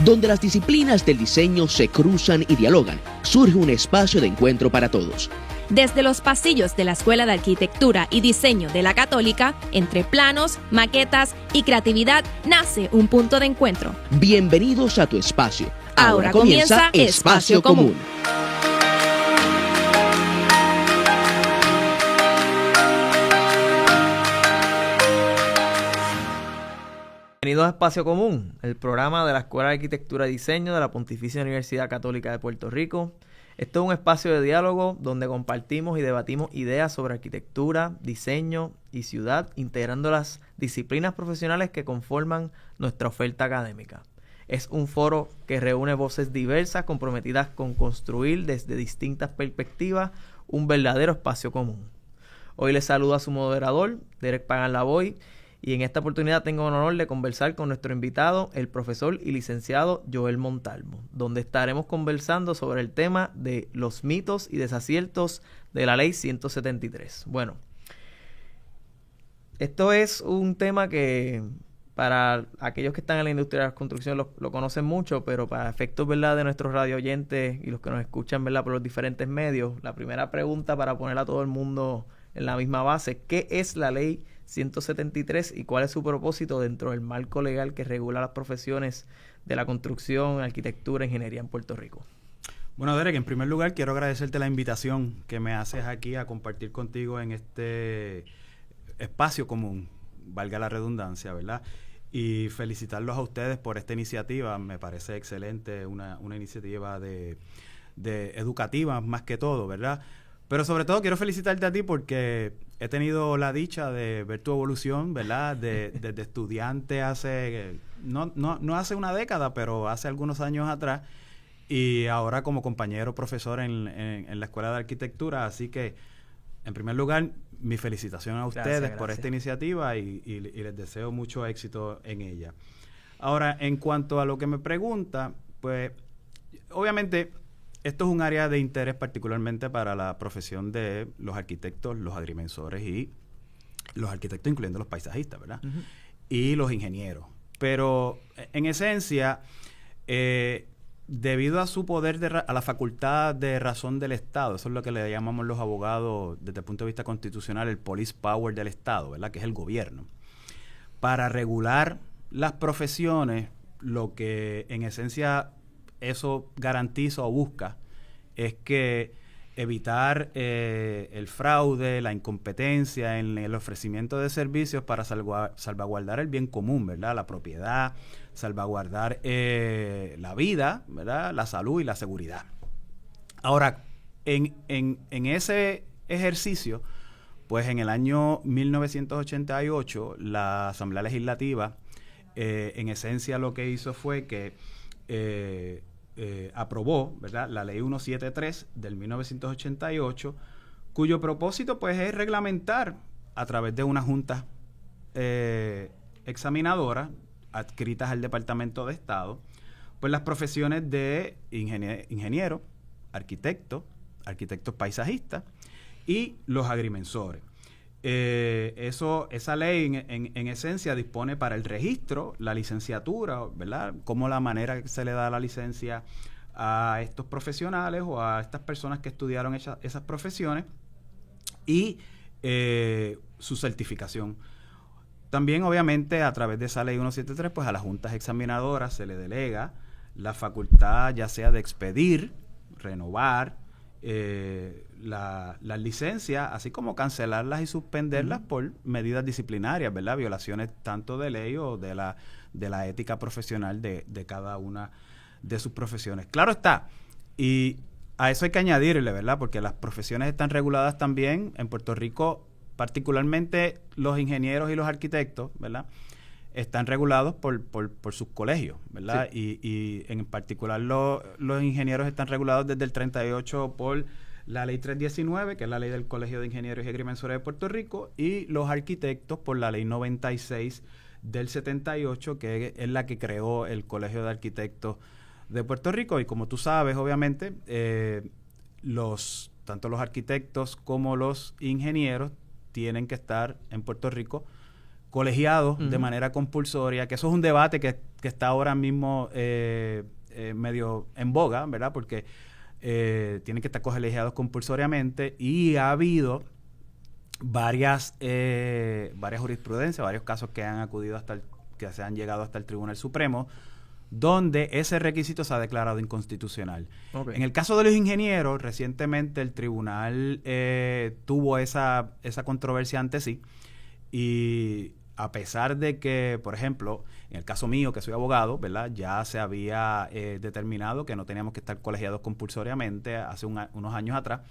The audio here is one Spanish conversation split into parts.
donde las disciplinas del diseño se cruzan y dialogan, surge un espacio de encuentro para todos. Desde los pasillos de la Escuela de Arquitectura y Diseño de la Católica, entre planos, maquetas y creatividad, nace un punto de encuentro. Bienvenidos a tu espacio. Ahora comienza Espacio Común. Bienvenidos a Espacio Común, el programa de la Escuela de Arquitectura y Diseño de la Pontificia Universidad Católica de Puerto Rico. Esto es un espacio de diálogo donde compartimos y debatimos ideas sobre arquitectura, diseño y ciudad, integrando las disciplinas profesionales que conforman nuestra oferta académica. Es un foro que reúne voces diversas comprometidas con construir desde distintas perspectivas un verdadero espacio común. Hoy les saludo a su moderador, Derek Pagan Lavoy, y en esta oportunidad tengo el honor de conversar con nuestro invitado, el profesor y licenciado Joel Montalvo, donde estaremos conversando sobre el tema de los mitos y desaciertos de la Ley 173. Bueno, esto es un tema que para aquellos que están en la industria de la construcción lo conocen mucho, pero para efectos, ¿verdad?, de nuestros radio oyentes y los que nos escuchan, ¿verdad?, por los diferentes medios, la primera pregunta para poner a todo el mundo en la misma base: ¿qué es la Ley 173 y cuál es su propósito dentro del marco legal que regula las profesiones de la construcción, arquitectura e ingeniería en Puerto Rico? Bueno, Derek, en primer lugar quiero agradecerte la invitación que me haces aquí a compartir contigo en este espacio común, valga la redundancia, ¿verdad? Y felicitarlos a ustedes por esta iniciativa. Me parece excelente, una iniciativa de educativa más que todo, ¿verdad? Pero sobre todo quiero felicitarte a ti porque he tenido la dicha de ver tu evolución, ¿verdad? Desde estudiante hace, no hace una década, pero hace algunos años atrás, y ahora como compañero profesor en la Escuela de Arquitectura. Así que, en primer lugar, mi felicitación a ustedes gracias. Por esta iniciativa y les deseo mucho éxito en ella. Ahora, en cuanto a lo que me pregunta, pues, obviamente, esto es un área de interés particularmente para la profesión de los arquitectos, los agrimensores y los arquitectos, incluyendo los paisajistas, ¿verdad? Uh-huh. Y los ingenieros. Pero, en esencia, debido a su poder, a la facultad de razón del Estado, eso es lo que le llamamos los abogados desde el punto de vista constitucional, el police power del Estado, ¿verdad?, que es el gobierno. Para regular las profesiones, lo que en esencia eso garantiza o busca es que evitar el fraude, la incompetencia en el ofrecimiento de servicios para salvaguardar el bien común, ¿verdad?, la propiedad, salvaguardar la vida, ¿verdad?, la salud y la seguridad. Ahora, en ese ejercicio, pues en el año 1988, la Asamblea Legislativa, en esencia lo que hizo fue que aprobó, ¿verdad?, la Ley 173 del 1988, cuyo propósito pues es reglamentar a través de una junta examinadora adscritas al Departamento de Estado, pues las profesiones de ingeniero, arquitectos paisajistas y los agrimensores. Esa ley en esencia dispone para el registro, la licenciatura, ¿verdad?, como la manera que se le da la licencia a estos profesionales o a estas personas que estudiaron esas profesiones, y su certificación. También, obviamente, a través de esa ley 173, pues a las juntas examinadoras se le delega la facultad ya sea de expedir, renovar las licencias, así como cancelarlas y suspenderlas por medidas disciplinarias, ¿verdad? Violaciones tanto de ley o de la ética profesional de cada una de sus profesiones. Claro está, y a eso hay que añadirle, ¿verdad?, porque las profesiones están reguladas también en Puerto Rico, particularmente los ingenieros y los arquitectos, ¿verdad?, están regulados por sus colegios, ¿verdad? Sí. Y en particular los ingenieros están regulados desde el 38 por la Ley 319, que es la Ley del Colegio de Ingenieros y Agrimensores de Puerto Rico, y los arquitectos por la Ley 96 del 78, que es la que creó el Colegio de Arquitectos de Puerto Rico. Y como tú sabes, obviamente, tanto los arquitectos como los ingenieros tienen que estar en Puerto Rico colegiados de manera compulsoria, que eso es un debate que está ahora mismo medio en boga, ¿verdad? Porque tienen que estar colegiados compulsoriamente y ha habido varias jurisprudencias, varios casos que han acudido que se han llegado hasta el Tribunal Supremo, donde ese requisito se ha declarado inconstitucional. Okay. En el caso de los ingenieros, recientemente el tribunal tuvo esa controversia ante sí, y a pesar de que, por ejemplo, en el caso mío, que soy abogado, ¿verdad?, ya se había determinado que no teníamos que estar colegiados compulsoriamente hace unos años atrás.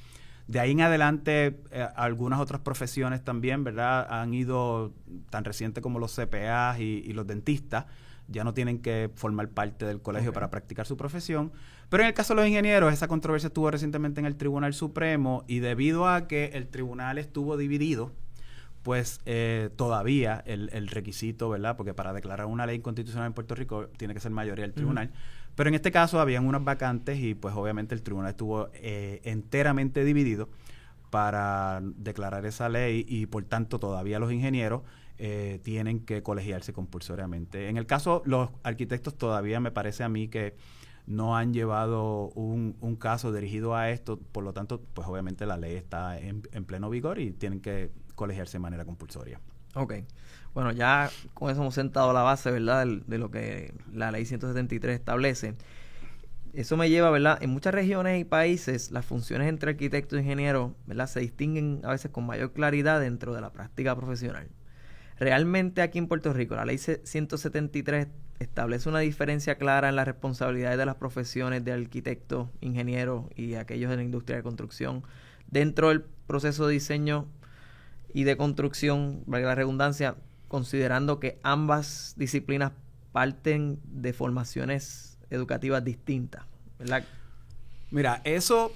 De ahí en adelante, algunas otras profesiones también, ¿verdad?, han ido, tan reciente como los CPAs y los dentistas, ya no tienen que formar parte del colegio para practicar su profesión. Pero en el caso de los ingenieros, esa controversia estuvo recientemente en el Tribunal Supremo, y debido a que el tribunal estuvo dividido, pues todavía el requisito, ¿verdad?, porque para declarar una ley inconstitucional en Puerto Rico tiene que ser mayoría del tribunal. Pero en este caso habían unas vacantes y pues obviamente el tribunal estuvo enteramente dividido para declarar esa ley, y por tanto todavía los ingenieros tienen que colegiarse compulsoriamente. En el caso, los arquitectos todavía me parece a mí que no han llevado un caso dirigido a esto, por lo tanto, pues obviamente la ley está en pleno vigor y tienen que colegiarse de manera compulsoria. Ok. Bueno, ya con eso hemos sentado la base, ¿verdad?, de lo que la ley 173 establece. Eso me lleva, ¿verdad?, en muchas regiones y países las funciones entre arquitecto e ingeniero, ¿verdad?, se distinguen a veces con mayor claridad dentro de la práctica profesional. Realmente aquí en Puerto Rico, la ley 173 establece una diferencia clara en las responsabilidades de las profesiones de arquitecto, ingeniero y aquellos de la industria de construcción dentro del proceso de diseño y de construcción, valga la redundancia, considerando que ambas disciplinas parten de formaciones educativas distintas, ¿verdad? Mira, eso,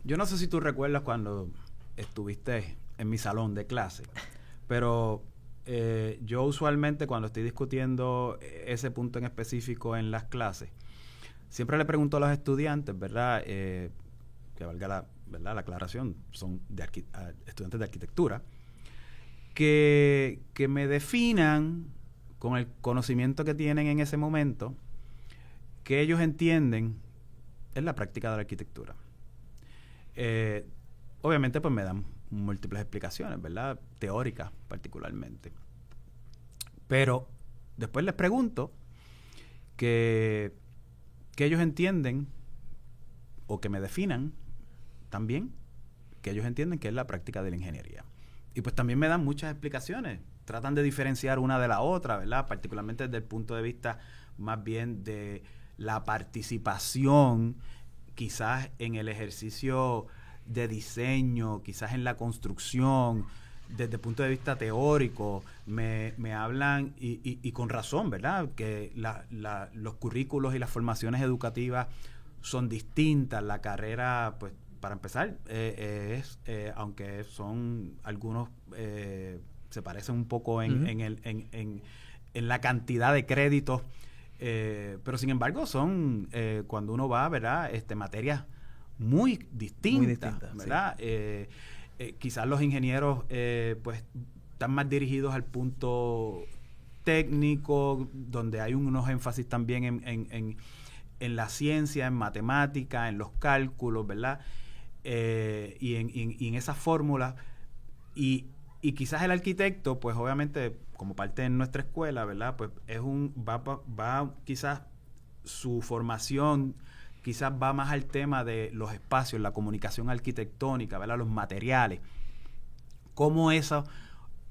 yo no sé si tú recuerdas cuando estuviste en mi salón de clase, pero yo usualmente cuando estoy discutiendo ese punto en específico en las clases, siempre le pregunto a los estudiantes, ¿verdad?, que valga la aclaración, son estudiantes de arquitectura, que me definan con el conocimiento que tienen en ese momento, que ellos entienden es la práctica de la arquitectura. Obviamente pues me dan múltiples explicaciones, ¿verdad?, teóricas particularmente. Pero después les pregunto que ellos entienden, o que me definan también, que ellos entienden que es la práctica de la ingeniería. Y pues también me dan muchas explicaciones. Tratan de diferenciar una de la otra, ¿verdad?, particularmente desde el punto de vista más bien de la participación, quizás en el ejercicio de diseño, quizás en la construcción, desde el punto de vista teórico, me hablan, y con razón, ¿verdad?, que los currículos y las formaciones educativas son distintas. La carrera, pues, para empezar, aunque son algunos, se parecen un poco en la cantidad de créditos, pero sin embargo son, cuando uno va, ¿verdad?, materias muy distintas, ¿verdad? Sí. Quizás los ingenieros pues están más dirigidos al punto técnico, donde hay unos énfasis también en la ciencia, en matemática, en los cálculos, ¿verdad? Y en esas fórmulas. Y quizás el arquitecto, pues obviamente, como parte de nuestra escuela, ¿verdad?, pues va quizás su formación quizás va más al tema de los espacios, la comunicación arquitectónica, ¿verdad?, los materiales. Cómo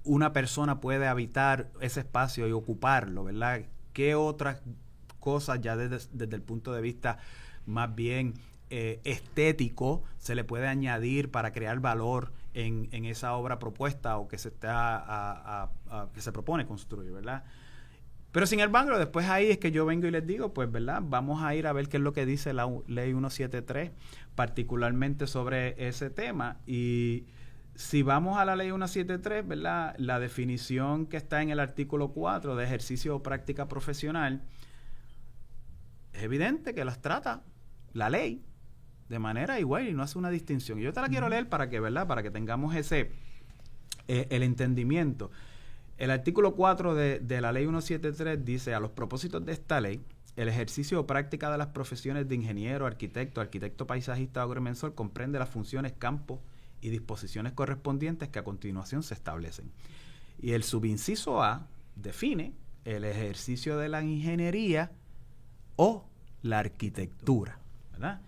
una persona puede habitar ese espacio y ocuparlo, ¿verdad? ¿Qué otras cosas ya desde el punto de vista más bien estético se le puede añadir para crear valor en esa obra propuesta o que se que se propone construir, ¿verdad? Pero sin embargo, después ahí es que yo vengo y les digo, pues, ¿verdad?, vamos a ir a ver qué es lo que dice la Ley 173, particularmente sobre ese tema. Y si vamos a la Ley 173, ¿verdad?, la definición que está en el artículo 4 de ejercicio o práctica profesional, es evidente que las trata la ley de manera igual y no hace una distinción. Y yo te la quiero leer para que, ¿verdad?, para que tengamos el entendimiento. El artículo 4 de la ley 173 dice: a los propósitos de esta ley, el ejercicio o práctica de las profesiones de ingeniero, arquitecto paisajista o agrimensor comprende las funciones, campos y disposiciones correspondientes que a continuación se establecen. Y el subinciso A define el ejercicio de la ingeniería o la arquitectura, ¿verdad?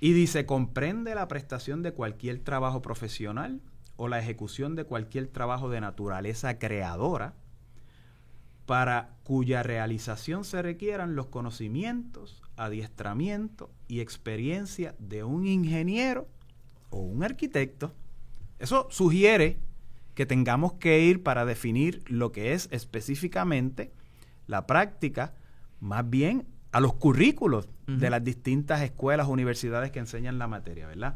Y dice: comprende la prestación de cualquier trabajo profesional o la ejecución de cualquier trabajo de naturaleza creadora para cuya realización se requieran los conocimientos, adiestramiento y experiencia de un ingeniero o un arquitecto. Eso sugiere que tengamos que ir para definir lo que es específicamente la práctica, más bien a los currículos de las distintas escuelas o universidades que enseñan la materia, ¿verdad?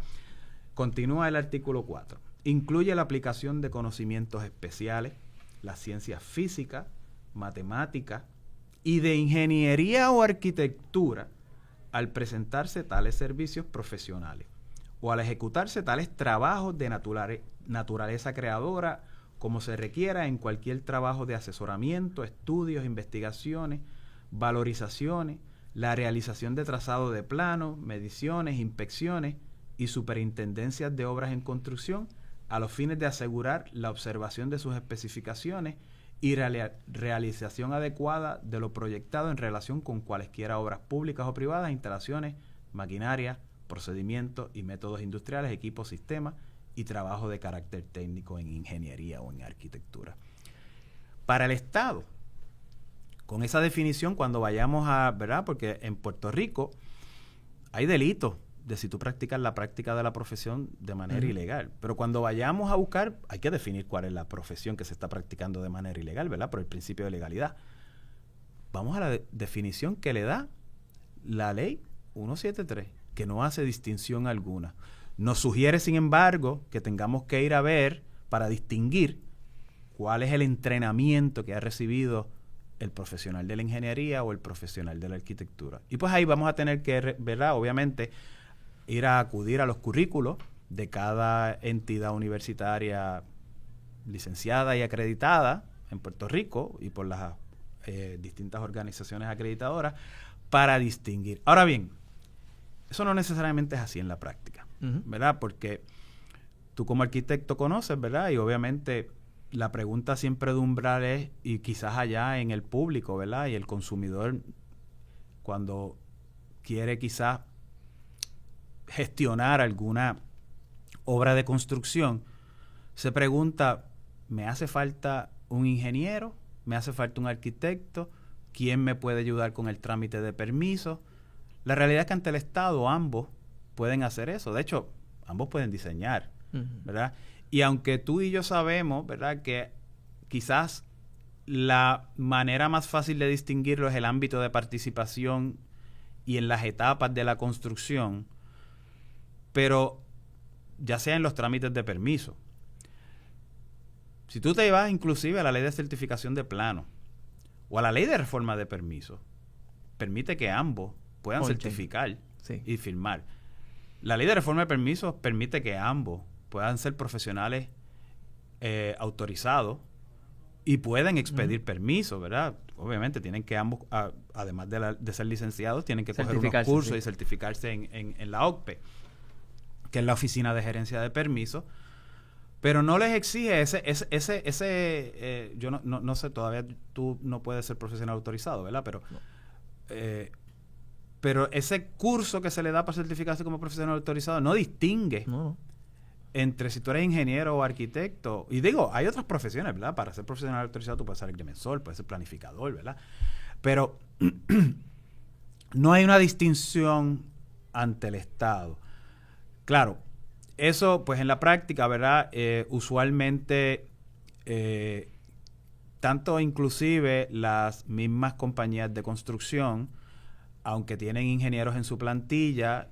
Continúa el artículo 4. Incluye la aplicación de conocimientos especiales, las ciencias físicas, matemáticas y de ingeniería o arquitectura al presentarse tales servicios profesionales o al ejecutarse tales trabajos de naturaleza creadora como se requiera en cualquier trabajo de asesoramiento, estudios, investigaciones, valorizaciones, la realización de trazado de planos, mediciones, inspecciones y superintendencias de obras en construcción a los fines de asegurar la observación de sus especificaciones y realización adecuada de lo proyectado en relación con cualesquiera obras públicas o privadas, instalaciones, maquinaria, procedimientos y métodos industriales, equipos, sistemas y trabajo de carácter técnico en ingeniería o en arquitectura. Para el Estado, con esa definición, cuando vayamos a, ¿verdad? Porque en Puerto Rico hay delitos de si tú practicas la práctica de la profesión de manera ilegal. Pero cuando vayamos a buscar, hay que definir cuál es la profesión que se está practicando de manera ilegal, ¿verdad? Por el principio de legalidad. Vamos a la definición que le da la ley 173, que no hace distinción alguna. Nos sugiere, sin embargo, que tengamos que ir a ver para distinguir cuál es el entrenamiento que ha recibido el profesional de la ingeniería o el profesional de la arquitectura. Y pues ahí vamos a tener que, ¿verdad? Obviamente, ir a acudir a los currículos de cada entidad universitaria licenciada y acreditada en Puerto Rico y por las distintas organizaciones acreditadoras para distinguir. Ahora bien, eso no necesariamente es así en la práctica, ¿verdad? Porque tú como arquitecto conoces, ¿verdad? Y obviamente la pregunta siempre de umbral es, y quizás allá en el público, ¿verdad? Y el consumidor, cuando quiere quizás gestionar alguna obra de construcción, se pregunta: ¿me hace falta un ingeniero? ¿Me hace falta un arquitecto? ¿Quién me puede ayudar con el trámite de permisos? La realidad es que ante el Estado ambos pueden hacer eso. De hecho, ambos pueden diseñar, ¿verdad? Y aunque tú y yo sabemos, ¿verdad?, que quizás la manera más fácil de distinguirlo es el ámbito de participación y en las etapas de la construcción, pero ya sea en los trámites de permiso. Si tú te vas inclusive a la ley de certificación de plano o a la ley de reforma de permiso, permite que ambos puedan certificar y firmar. La ley de reforma de permisos permite que ambos puedan ser profesionales autorizados y pueden expedir permisos, ¿verdad? Obviamente tienen que ambos, además de ser licenciados, tienen que coger unos cursos y certificarse en la OCPE, que es la Oficina de Gerencia de Permisos, pero no les exige yo no sé, todavía tú no puedes ser profesional autorizado, ¿verdad? Pero ese curso que se le da para certificarse como profesional autorizado no distingue entre si tú eres ingeniero o arquitecto. Y digo, hay otras profesiones, ¿verdad? Para ser profesional autorizado tú puedes ser agrimensor, puedes ser planificador, ¿verdad? Pero no hay una distinción ante el Estado. Claro, eso pues en la práctica, ¿verdad? Usualmente, tanto inclusive las mismas compañías de construcción, aunque tienen ingenieros en su plantilla,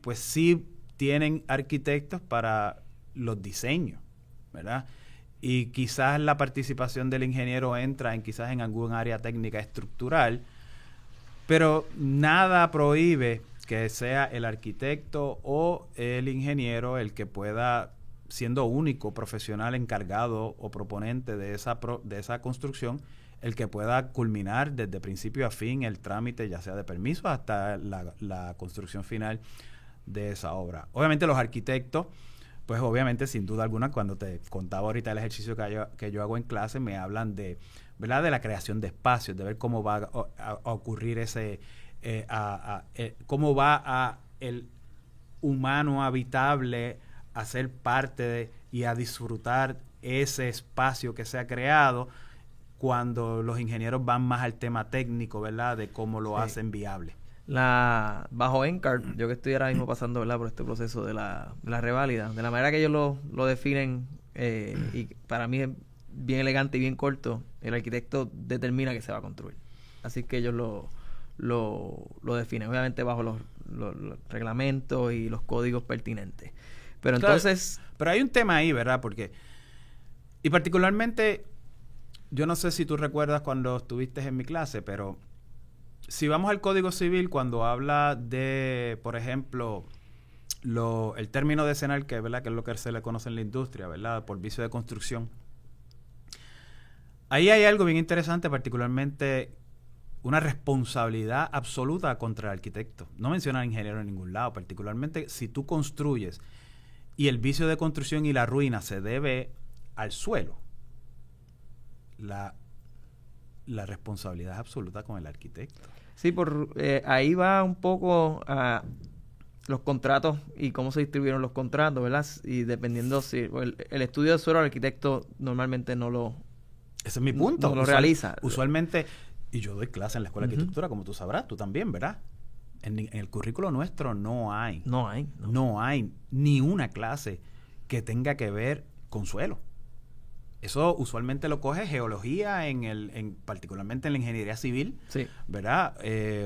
pues sí tienen arquitectos para los diseños, ¿verdad? Y quizás la participación del ingeniero entra quizás en algún área técnica estructural, pero nada prohíbe que sea el arquitecto o el ingeniero el que pueda siendo único profesional encargado o proponente de esa construcción, el que pueda culminar desde principio a fin el trámite, ya sea de permiso hasta la construcción final de esa obra. Obviamente los arquitectos, pues obviamente sin duda alguna, cuando te contaba ahorita el ejercicio que yo hago en clase, me hablan de, ¿verdad?, de la creación de espacios, de ver cómo va a ocurrir cómo va a el humano habitable a ser parte y a disfrutar ese espacio que se ha creado, cuando los ingenieros van más al tema técnico, ¿verdad?, de cómo lo hacen viable. Bajo NCART, yo que estoy ahora mismo pasando, ¿verdad?, por este proceso de la reválida, de la manera que ellos lo definen, y para mí es bien elegante y bien corto, el arquitecto determina que se va a construir. Así que ellos lo definen, obviamente bajo los reglamentos y los códigos pertinentes. Pero claro, entonces... Pero hay un tema ahí, ¿verdad? Y particularmente, yo no sé si tú recuerdas cuando estuviste en mi clase, pero si vamos al Código Civil, cuando habla de, por ejemplo, el término decenal, ¿verdad?, que es lo que se le conoce en la industria, ¿verdad?, por vicio de construcción. Ahí hay algo bien interesante, particularmente una responsabilidad absoluta contra el arquitecto. No menciona al ingeniero en ningún lado, particularmente si tú construyes y el vicio de construcción y la ruina se debe al suelo. La responsabilidad es absoluta con el arquitecto. Sí, ahí va un poco a los contratos y cómo se distribuyeron los contratos, ¿verdad? Y dependiendo si el estudio de suelo, el arquitecto normalmente no lo... Ese es mi punto. No lo realiza. Usualmente, y yo doy clase en la Escuela de Arquitectura, como tú sabrás, tú también, ¿verdad? En el currículo nuestro no hay ni una clase que tenga que ver con suelo. Eso usualmente lo coge geología, particularmente en la ingeniería civil, sí, ¿verdad?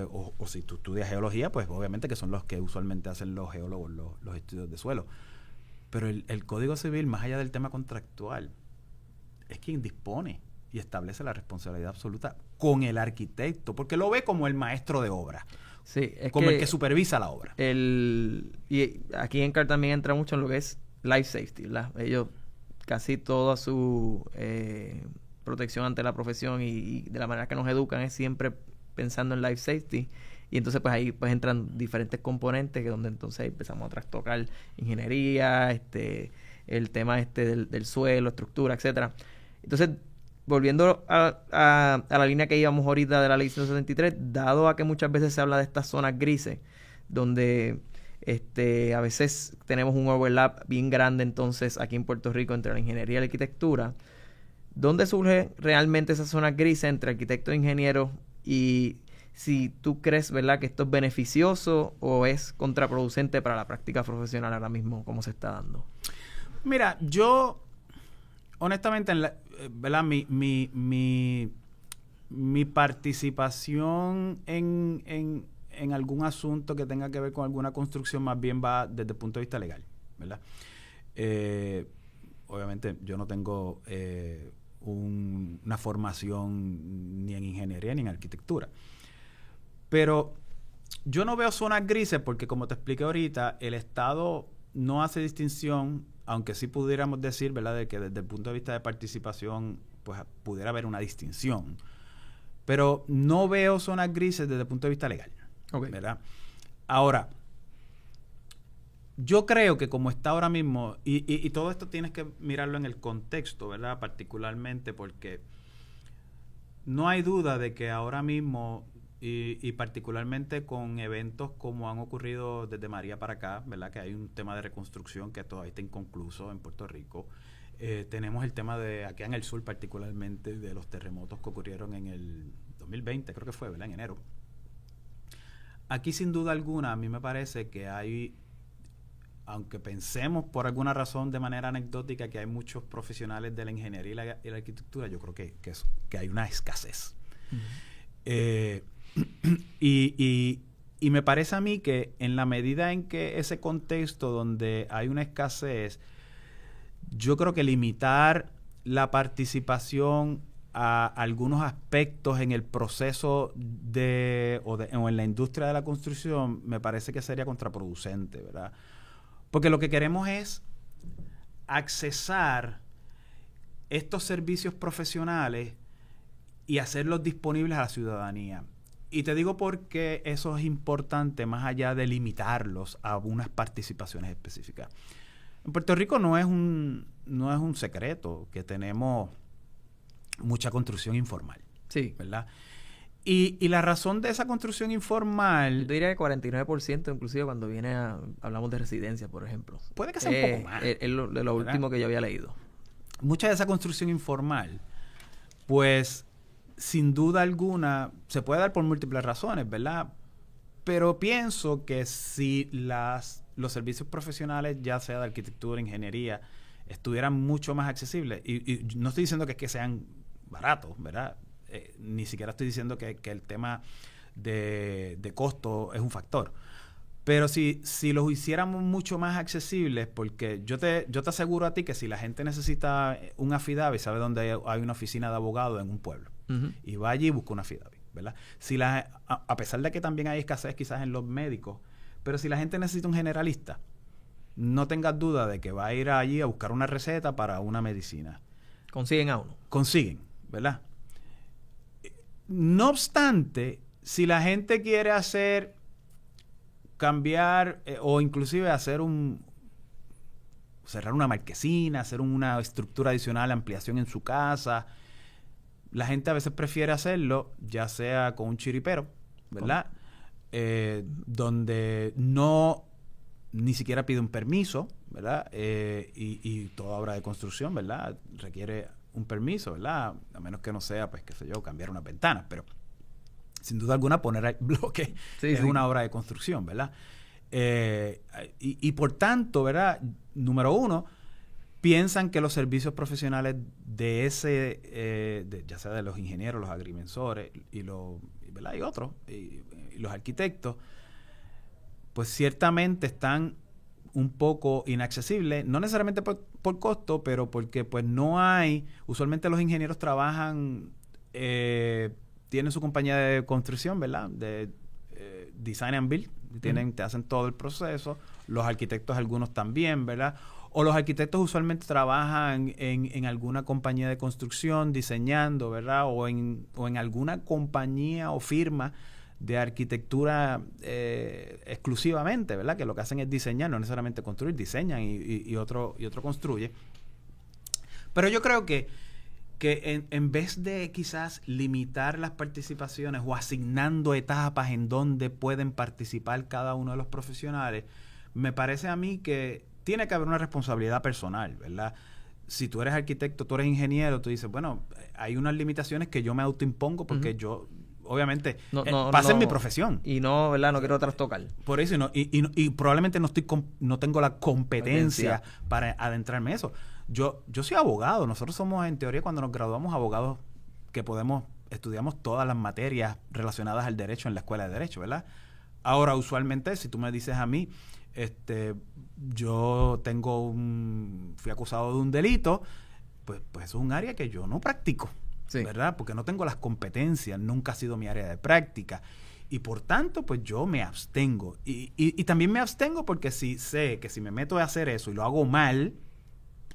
O si tú estudias geología, pues obviamente que son los que usualmente hacen los geólogos los estudios de suelo. Pero el Código Civil, más allá del tema contractual, es quien dispone y establece la responsabilidad absoluta con el arquitecto, porque lo ve como el maestro de obra. Sí, es como el que supervisa la obra. Y aquí en CAR también entra mucho en lo que es life safety, ¿verdad? Ellos casi toda su protección ante la profesión y de la manera que nos educan es siempre pensando en life safety. Y entonces pues ahí pues entran diferentes componentes que donde entonces empezamos a trastocar ingeniería, el tema del suelo, estructura, etcétera. Entonces, volviendo a la línea que íbamos ahorita de la ley 173, dado a que muchas veces se habla de estas zonas grises, donde a veces tenemos un overlap bien grande entonces aquí en Puerto Rico entre la ingeniería y la arquitectura, ¿dónde surge realmente esa zona gris entre arquitecto e ingeniero? Y si tú crees, ¿verdad?, que esto es beneficioso o es contraproducente para la práctica profesional ahora mismo, como se está dando. Mira, yo honestamente, ¿verdad?, mi participación en algún asunto que tenga que ver con alguna construcción más bien va desde el punto de vista legal, ¿verdad? Obviamente yo no tengo una formación ni en ingeniería ni en arquitectura, pero yo no veo zonas grises porque, como te expliqué ahorita, el Estado no hace distinción, aunque sí pudiéramos decir, ¿verdad?, de que desde el punto de vista de participación pues pudiera haber una distinción, pero no veo zonas grises desde el punto de vista legal. Okay. ¿Verdad? Ahora, yo creo que como está ahora mismo, y todo esto tienes que mirarlo en el contexto, ¿verdad? Particularmente porque no hay duda de que ahora mismo, y particularmente con eventos como han ocurrido desde María para acá, ¿verdad?, que hay un tema de reconstrucción que todavía está inconcluso en Puerto Rico. Tenemos el tema de aquí en el sur, particularmente de los terremotos que ocurrieron en el 2020, creo que fue, ¿verdad?, en enero. Aquí sin duda alguna a mí me parece que hay, aunque pensemos por alguna razón de manera anecdótica que hay muchos profesionales de la ingeniería y la arquitectura, yo creo que hay una escasez. Uh-huh. Y me parece a mí que en la medida en que ese contexto donde hay una escasez, yo creo que limitar la participación a algunos aspectos en el proceso o en la industria de la construcción me parece que sería contraproducente, ¿verdad? Porque lo que queremos es accesar estos servicios profesionales y hacerlos disponibles a la ciudadanía. Y te digo porque eso es importante más allá de limitarlos a unas participaciones específicas. En Puerto Rico no es un secreto que tenemos mucha construcción informal. Sí. ¿Verdad? Y la razón de esa construcción informal... Yo diría que 49%, inclusive cuando hablamos de residencia, por ejemplo. Puede que sea un poco más. Es lo último que yo había leído. Mucha de esa construcción informal, pues, sin duda alguna, se puede dar por múltiples razones, ¿verdad? Pero pienso que si los servicios profesionales, ya sea de arquitectura, ingeniería, estuvieran mucho más accesibles, y no estoy diciendo que es que sean baratos, ¿verdad? Ni siquiera estoy diciendo que el tema de costo es un factor. Pero si los hiciéramos mucho más accesibles, porque yo te aseguro a ti que si la gente necesita un affidavit, sabe dónde hay una oficina de abogado en un pueblo, y va allí y busca un affidavit, ¿verdad? A pesar de que también hay escasez quizás en los médicos, pero si la gente necesita un generalista, no tengas duda de que va a ir allí a buscar una receta para una medicina. Consiguen a uno. Consiguen, ¿verdad? No obstante, si la gente quiere cambiar o inclusive cerrar una marquesina, hacer una estructura adicional, ampliación en su casa, la gente a veces prefiere hacerlo, ya sea con un chiripero, ¿verdad? Donde ni siquiera pide un permiso, ¿verdad? Y toda obra de construcción, ¿verdad? Requiere un permiso, ¿verdad? A menos que no sea, pues, qué sé yo, cambiar unas ventanas, pero sin duda alguna poner el bloque es una obra de construcción, ¿verdad? Y por tanto, ¿verdad? Número uno, piensan que los servicios profesionales ya sea de los ingenieros, los agrimensores ¿verdad? Y otros, y los arquitectos, pues ciertamente están un poco inaccesibles, no necesariamente por costo, pero porque pues no hay, usualmente los ingenieros trabajan, tienen su compañía de construcción, ¿verdad? De design and build, te hacen todo el proceso, los arquitectos algunos también, ¿verdad? O los arquitectos usualmente trabajan en alguna compañía de construcción diseñando, ¿verdad? O en alguna compañía o firma de arquitectura exclusivamente, ¿verdad? Que lo que hacen es diseñar, no necesariamente construir, diseñan y otro construye. Pero yo creo que en vez de quizás limitar las participaciones o asignando etapas en donde pueden participar cada uno de los profesionales, me parece a mí que tiene que haber una responsabilidad personal, ¿verdad? Si tú eres arquitecto, tú eres ingeniero, tú dices, bueno, hay unas limitaciones que yo me autoimpongo porque yo, obviamente, pasa en mi profesión. Y no, ¿verdad? No quiero trastocar. Por eso, y probablemente no tengo la competencia para adentrarme en eso. Yo soy abogado. Nosotros somos, en teoría, cuando nos graduamos, abogados que estudiamos todas las materias relacionadas al derecho en la escuela de derecho, ¿verdad? Ahora, usualmente, si tú me dices a mí, yo fui acusado de un delito, pues eso es un área que yo no practico, ¿verdad? Porque no tengo las competencias, nunca ha sido mi área de práctica. Y por tanto, pues yo me abstengo. Y también me abstengo porque si sé que si me meto a hacer eso y lo hago mal,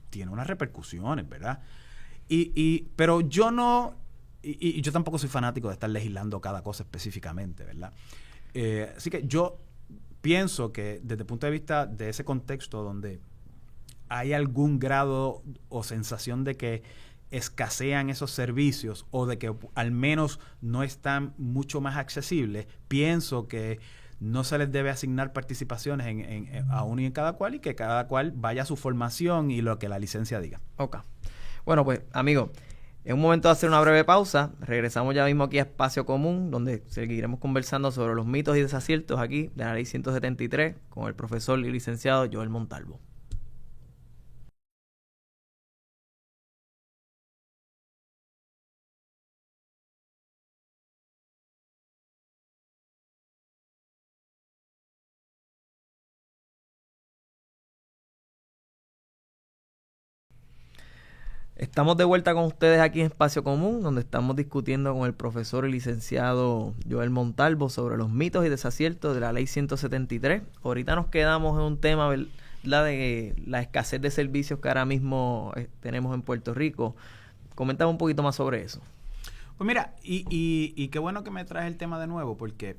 tiene unas repercusiones, ¿verdad? Pero yo no... Y yo tampoco soy fanático de estar legislando cada cosa específicamente, ¿verdad? Así que yo pienso que desde el punto de vista de ese contexto donde hay algún grado o sensación de que escasean esos servicios o de que al menos no están mucho más accesibles, pienso que no se les debe asignar participaciones a uno y en cada cual, y que cada cual vaya a su formación y lo que la licencia diga. Ok. Bueno, pues, amigos, es un momento de hacer una breve pausa. Regresamos ya mismo aquí a Espacio Común, donde seguiremos conversando sobre los mitos y desaciertos aquí de la Ley 173 con el profesor y licenciado Joel Montalvo. Estamos de vuelta con ustedes aquí en Espacio Común, donde estamos discutiendo con el profesor y licenciado Joel Montalvo sobre los mitos y desaciertos de la Ley 173. Ahorita nos quedamos en un tema la de la escasez de servicios que ahora mismo tenemos en Puerto Rico. Coméntame un poquito más sobre eso. Pues mira, y qué bueno que me traes el tema de nuevo, porque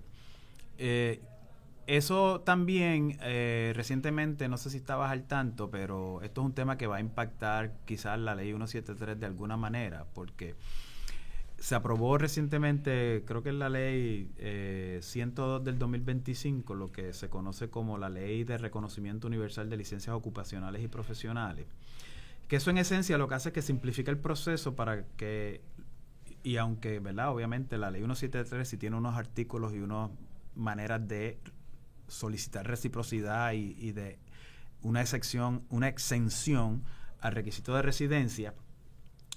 eso también recientemente, no sé si estabas al tanto, pero esto es un tema que va a impactar quizás la ley 173 de alguna manera, porque se aprobó recientemente, creo que es la ley 102 del 2025, lo que se conoce como la Ley de Reconocimiento Universal de Licencias Ocupacionales y Profesionales, que eso en esencia lo que hace es que simplifica el proceso para que, y aunque, ¿verdad? Obviamente la ley 173 sí tiene unos artículos y unas maneras de solicitar reciprocidad y de una exención al requisito de residencia,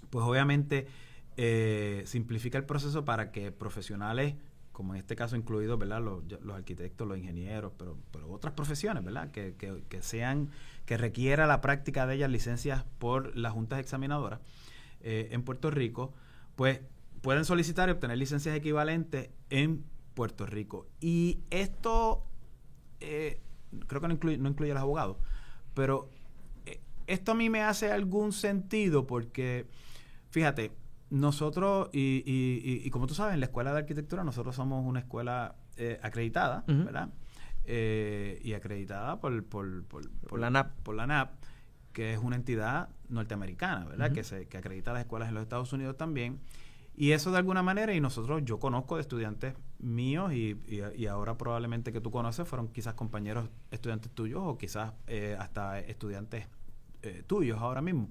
pues obviamente simplifica el proceso para que profesionales, como en este caso incluidos, ¿verdad? Los arquitectos, los ingenieros, pero otras profesiones, ¿verdad? Que requiera la práctica de ellas licencias por las juntas examinadoras en Puerto Rico, pues pueden solicitar y obtener licencias equivalentes en Puerto Rico. Y esto creo que no incluye a los abogados, pero esto a mí me hace algún sentido porque, fíjate, nosotros, y como tú sabes, en la Escuela de Arquitectura nosotros somos una escuela acreditada, Uh-huh. ¿verdad? Y acreditada por la NAP. Por la NAP, que es una entidad norteamericana, ¿verdad? Uh-huh. Que acredita las escuelas en los Estados Unidos también. Y eso de alguna manera, yo conozco de estudiantes míos y ahora probablemente que tú conoces fueron quizás compañeros estudiantes tuyos o quizás hasta estudiantes tuyos ahora mismo,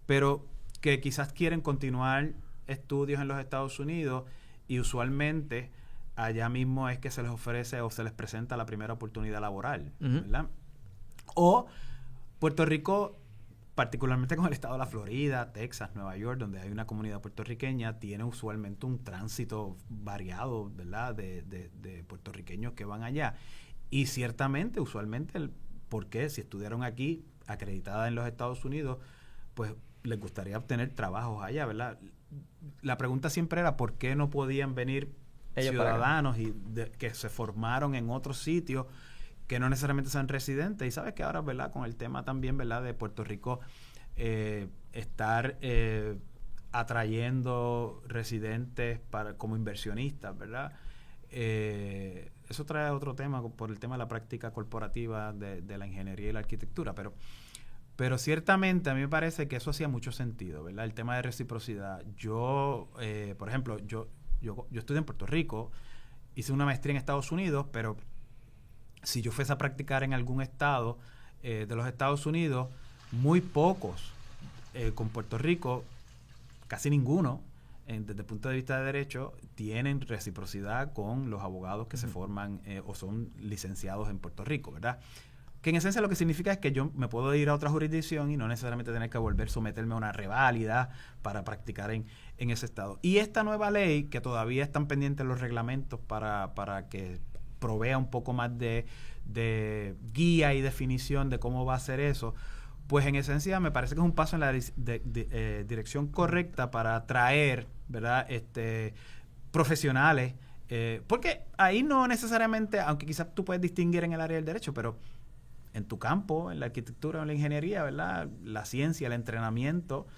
pero que quizás quieren continuar estudios en los Estados Unidos y usualmente allá mismo es que se les ofrece o se les presenta la primera oportunidad laboral, Uh-huh. ¿verdad? O Puerto Rico, particularmente con el estado de la Florida, Texas, Nueva York, donde hay una comunidad puertorriqueña, tiene usualmente un tránsito variado, ¿verdad? De puertorriqueños que van allá. Y ciertamente, usualmente, ¿por qué? Si estudiaron aquí, acreditada en los Estados Unidos, pues les gustaría obtener trabajos allá, ¿verdad? La pregunta siempre era ¿por qué no podían venir ellos ciudadanos que se formaron en otros sitios que no necesariamente sean residentes? Y sabes que ahora, ¿verdad? Con el tema también, ¿verdad? De Puerto Rico estar atrayendo residentes como inversionistas, ¿verdad? Eso trae otro tema por el tema de la práctica corporativa de la ingeniería y la arquitectura, pero ciertamente a mí me parece que eso hacía mucho sentido, ¿verdad? El tema de reciprocidad. Yo, por ejemplo, yo estudié en Puerto Rico, hice una maestría en Estados Unidos, pero si yo fuese a practicar en algún estado de los Estados Unidos, muy pocos con Puerto Rico, casi ninguno, desde el punto de vista de derecho, tienen reciprocidad con los abogados que se forman o son licenciados en Puerto Rico, ¿verdad? Que en esencia lo que significa es que yo me puedo ir a otra jurisdicción y no necesariamente tener que volver a someterme a una reválida para practicar en ese estado. Y esta nueva ley, que todavía están pendientes los reglamentos para que provea un poco más de guía y definición de cómo va a ser eso, pues en esencia me parece que es un paso en la dirección correcta para atraer, ¿verdad? Profesionales, porque ahí no necesariamente, aunque quizás tú puedes distinguir en el área del derecho, pero en tu campo, en la arquitectura o en la ingeniería, ¿verdad? La ciencia, el entrenamiento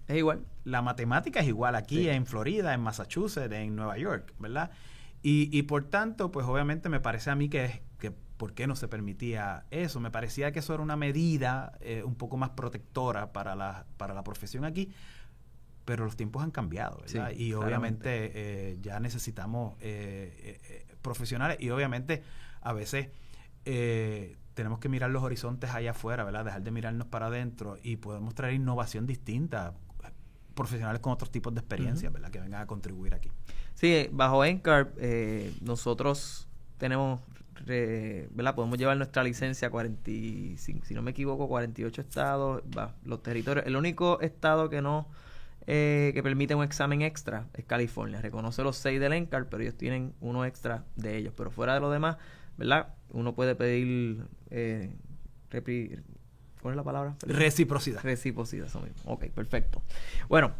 es igual. La matemática es igual aquí, sí, en Florida, en Massachusetts, en Nueva York, ¿verdad? Y por tanto, pues obviamente me parece a mí que ¿por qué no se permitía eso? Me parecía que eso era una medida un poco más protectora para la profesión aquí, pero los tiempos han cambiado, ¿verdad? Sí, y obviamente ya necesitamos profesionales y obviamente a veces tenemos que mirar los horizontes allá afuera, ¿verdad? Dejar de mirarnos para adentro y podemos traer innovación distinta, profesionales con otros tipos de experiencias, ¿verdad? Que vengan a contribuir aquí. Sí, bajo NCARB nosotros tenemos, ¿verdad? Podemos llevar nuestra licencia a 45, si no me equivoco, 48 estados, los territorios. El único estado que no que permite un examen extra es California. Reconoce los 6 del NCARB, pero ellos tienen uno extra de ellos. Pero fuera de lo demás, ¿verdad? Uno puede pedir ¿cuál es la palabra? Reciprocidad. Reciprocidad, eso mismo. Ok, perfecto. Bueno,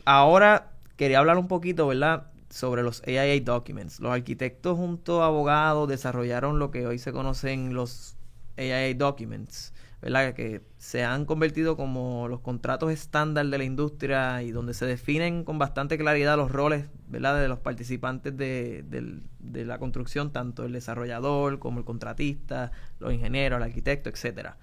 ahora quería hablar un poquito, ¿verdad?, sobre los AIA documents. Los arquitectos junto a abogados desarrollaron lo que hoy se conocen los AIA Documents, ¿verdad? Que se han convertido como los contratos estándar de la industria y donde se definen con bastante claridad los roles, ¿verdad?, de los participantes de la construcción, tanto el desarrollador como el contratista, los ingenieros, el arquitecto, etcétera.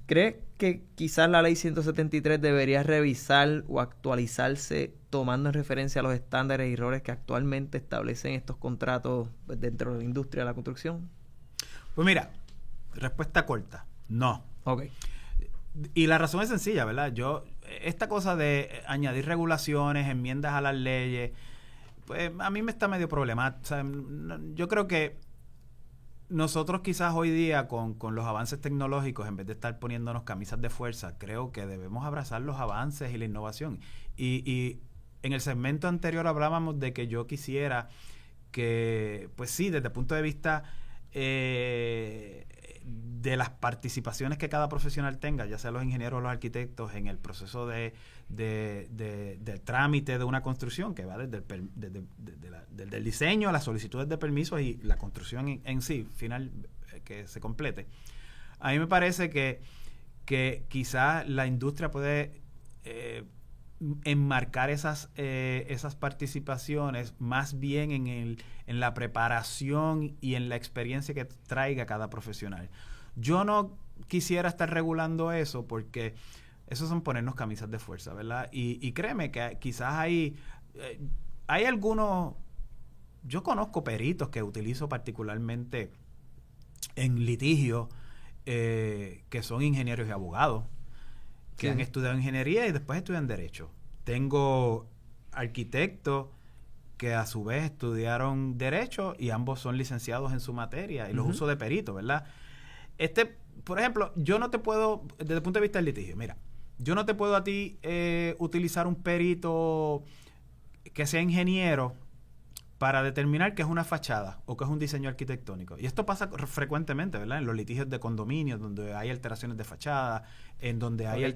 ¿Crees que quizás la ley 173 debería revisar o actualizarse tomando en referencia a los estándares y roles que actualmente establecen estos contratos dentro de la industria de la construcción? Pues mira, respuesta corta, no. Ok. Y la razón es sencilla, ¿verdad? Esta cosa de añadir regulaciones, enmiendas a las leyes, pues a mí me está medio problemático. O sea, yo creo que nosotros quizás hoy día con los avances tecnológicos, en vez de estar poniéndonos camisas de fuerza, creo que debemos abrazar los avances y la innovación. Y en el segmento anterior hablábamos de que yo quisiera que, pues sí, desde el punto de vista de las participaciones que cada profesional tenga, ya sea los ingenieros o los arquitectos, en el proceso del trámite de una construcción, que va desde el diseño, las solicitudes de permisos y la construcción en sí, final, que se complete. A mí me parece que quizás la industria puede enmarcar esas participaciones más bien en la preparación y en la experiencia que traiga cada profesional. Yo no quisiera estar regulando eso porque eso son ponernos camisas de fuerza, ¿verdad? Y créeme que quizás hay algunos... Yo conozco peritos que utilizo particularmente en litigio, que son ingenieros y abogados, que han estudiado ingeniería y después estudian derecho. Tengo arquitectos que a su vez estudiaron derecho y ambos son licenciados en su materia y los uso de perito, ¿verdad? Por ejemplo, yo no te puedo, desde el punto de vista del litigio, mira, yo no te puedo a ti utilizar un perito que sea ingeniero para determinar qué es una fachada o qué es un diseño arquitectónico. Y esto pasa frecuentemente, ¿verdad? En los litigios de condominios, donde hay alteraciones de fachada, en donde hay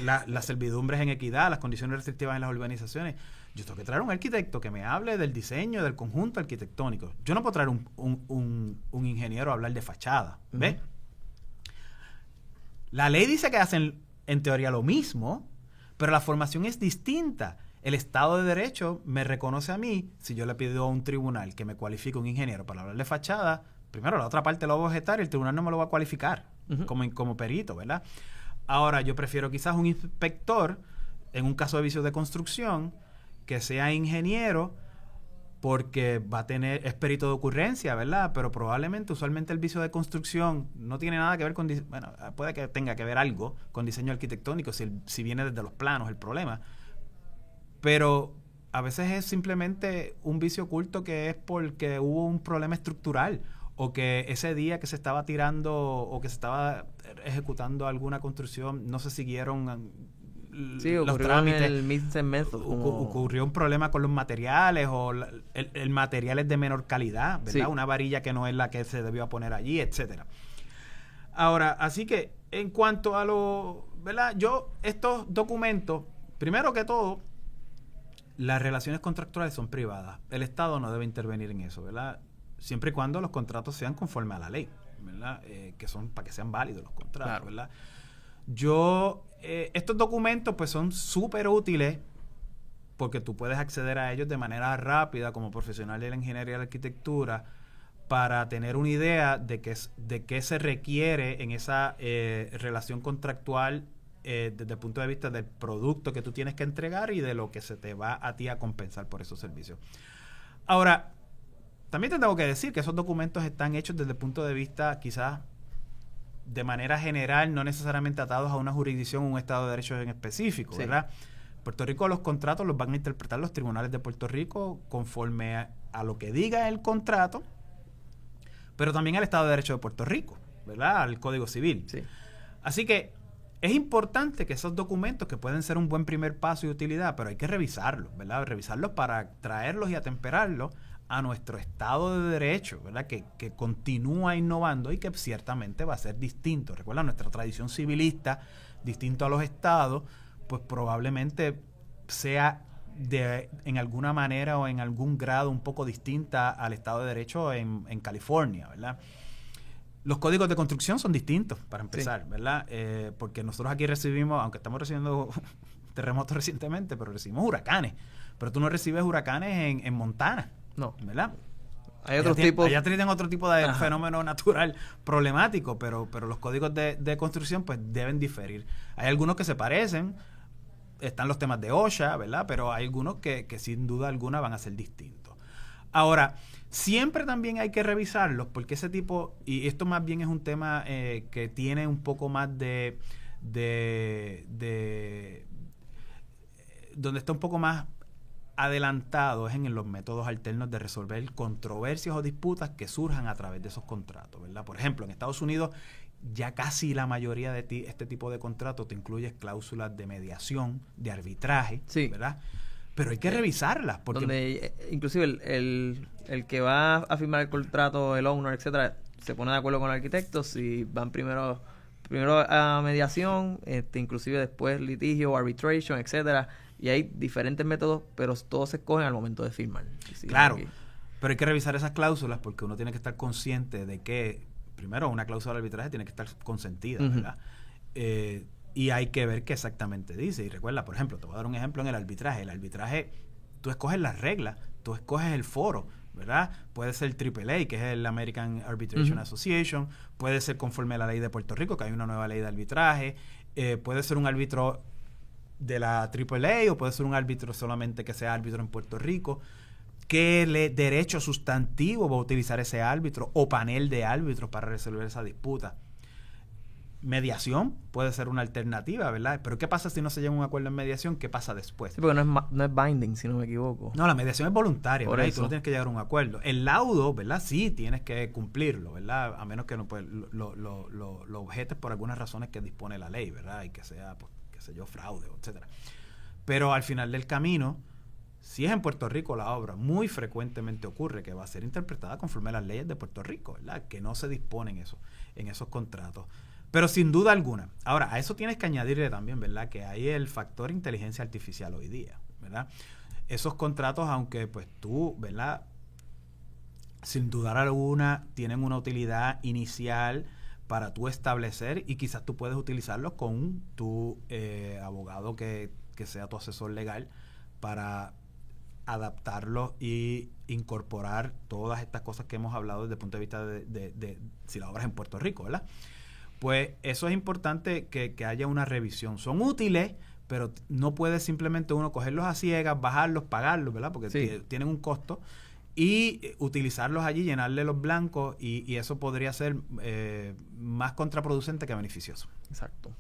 las servidumbres en equidad, las condiciones restrictivas en las urbanizaciones. Yo tengo que traer un arquitecto que me hable del diseño, del conjunto arquitectónico. Yo no puedo traer un ingeniero a hablar de fachada, ¿ves? La ley dice que hacen en teoría lo mismo, pero la formación es distinta. El Estado de Derecho me reconoce a mí, si yo le pido a un tribunal que me cualifique un ingeniero para hablar de fachada, primero la otra parte lo va a objetar y el tribunal no me lo va a cualificar como perito, ¿verdad? Ahora, yo prefiero quizás un inspector, en un caso de vicios de construcción, que sea ingeniero, porque es perito de ocurrencia, ¿verdad? Pero probablemente, usualmente el vicio de construcción no tiene nada que ver con... Bueno, puede que tenga que ver algo con diseño arquitectónico, si viene desde los planos el problema. Pero a veces es simplemente un vicio oculto que es porque hubo un problema estructural o que ese día que se estaba tirando o que se estaba ejecutando alguna construcción no se siguieron los trámites. El mixed method, ocurrió un problema con los materiales o el material es de menor calidad, ¿verdad? Sí. Una varilla que no es la que se debió poner allí, etcétera. Ahora, así que en cuanto a ¿verdad? Estos documentos, primero que todo, las relaciones contractuales son privadas. El Estado no debe intervenir en eso, ¿verdad? Siempre y cuando los contratos sean conforme a la ley, ¿verdad? Que son para que sean válidos los contratos, claro, ¿verdad? Estos documentos pues son súper útiles porque tú puedes acceder a ellos de manera rápida como profesional de la ingeniería y la arquitectura para tener una idea de qué se requiere en esa relación contractual desde el punto de vista del producto que tú tienes que entregar y de lo que se te va a ti a compensar por esos servicios. Ahora, también te tengo que decir que esos documentos están hechos desde el punto de vista quizás de manera general, no necesariamente atados a una jurisdicción o un Estado de Derecho en específico, sí, ¿verdad? Puerto Rico, los contratos los van a interpretar los tribunales de Puerto Rico conforme a lo que diga el contrato, pero también al Estado de Derecho de Puerto Rico, ¿verdad? Al Código Civil. Sí. Así que es importante que esos documentos, que pueden ser un buen primer paso y utilidad, pero hay que revisarlos, ¿verdad? Revisarlos para traerlos y atemperarlos a nuestro Estado de Derecho, ¿verdad? Que continúa innovando y que ciertamente va a ser distinto. Recuerda, nuestra tradición civilista, distinto a los estados, pues probablemente sea en alguna manera o en algún grado un poco distinta al Estado de Derecho en California, ¿verdad? Los códigos de construcción son distintos, para empezar, ¿verdad? Porque nosotros aquí recibimos, aunque estamos recibiendo terremotos recientemente, pero recibimos huracanes. Pero tú no recibes huracanes en Montana, No. ¿verdad? Hay otros tipos. Allá tienen otro tipo de fenómeno natural problemático, pero los códigos de construcción pues deben diferir. Hay algunos que se parecen, están los temas de OSHA, ¿verdad? Pero hay algunos que sin duda alguna van a ser distintos. Ahora, siempre también hay que revisarlos, porque ese tipo, y esto más bien es un tema que tiene un poco más de donde está un poco más adelantado es en los métodos alternos de resolver controversias o disputas que surjan a través de esos contratos, ¿verdad? Por ejemplo, en Estados Unidos ya casi la mayoría de este tipo de contratos te incluye cláusulas de mediación, de arbitraje, ¿verdad? Pero hay que revisarlas. Porque donde inclusive el que va a firmar el contrato, el owner, etcétera, se pone de acuerdo con el arquitecto, si van primero a mediación, inclusive después litigio, arbitration, etcétera. Y hay diferentes métodos, pero todos se escogen al momento de firmar. Claro, pero hay que revisar esas cláusulas porque uno tiene que estar consciente de que, primero, una cláusula de arbitraje tiene que estar consentida, ¿verdad? Y hay que ver qué exactamente dice. Y recuerda, por ejemplo, te voy a dar un ejemplo en el arbitraje. El arbitraje, tú escoges las reglas, tú escoges el foro, ¿verdad? Puede ser AAA, que es el American Arbitration Association, puede ser conforme a la ley de Puerto Rico, que hay una nueva ley de arbitraje, puede ser un árbitro de la AAA o puede ser un árbitro solamente que sea árbitro en Puerto Rico. ¿Qué derecho sustantivo va a utilizar ese árbitro o panel de árbitros para resolver esa disputa? Mediación puede ser una alternativa, ¿verdad? Pero ¿qué pasa si no se llega a un acuerdo en mediación? ¿Qué pasa después? Sí, porque no es binding, si no me equivoco. No, la mediación es voluntaria, Por ¿verdad? eso. Y tú no tienes que llegar a un acuerdo. El laudo, ¿verdad? Sí, tienes que cumplirlo, ¿verdad? A menos que no, pues, lo objetes por algunas razones que dispone la ley, ¿verdad? Y que sea, pues, qué sé yo, fraude, etcétera. Pero al final del camino, si es en Puerto Rico la obra, muy frecuentemente ocurre que va a ser interpretada conforme a las leyes de Puerto Rico, ¿verdad? Que no se disponen en esos contratos. Pero sin duda alguna. Ahora, a eso tienes que añadirle también, ¿verdad? Que hay el factor inteligencia artificial hoy día, ¿verdad? Esos contratos, aunque pues tú, ¿verdad? Sin dudar alguna, tienen una utilidad inicial para tú establecer y quizás tú puedes utilizarlos con tu abogado que sea tu asesor legal para adaptarlos y incorporar todas estas cosas que hemos hablado desde el punto de vista de si la obra es en Puerto Rico, ¿verdad? Pues eso es importante que haya una revisión. Son útiles, pero no puede simplemente uno cogerlos a ciegas, bajarlos, pagarlos, ¿verdad? Porque tienen un costo. Y utilizarlos allí, llenarle los blancos, y eso podría ser más contraproducente que beneficioso. Exacto.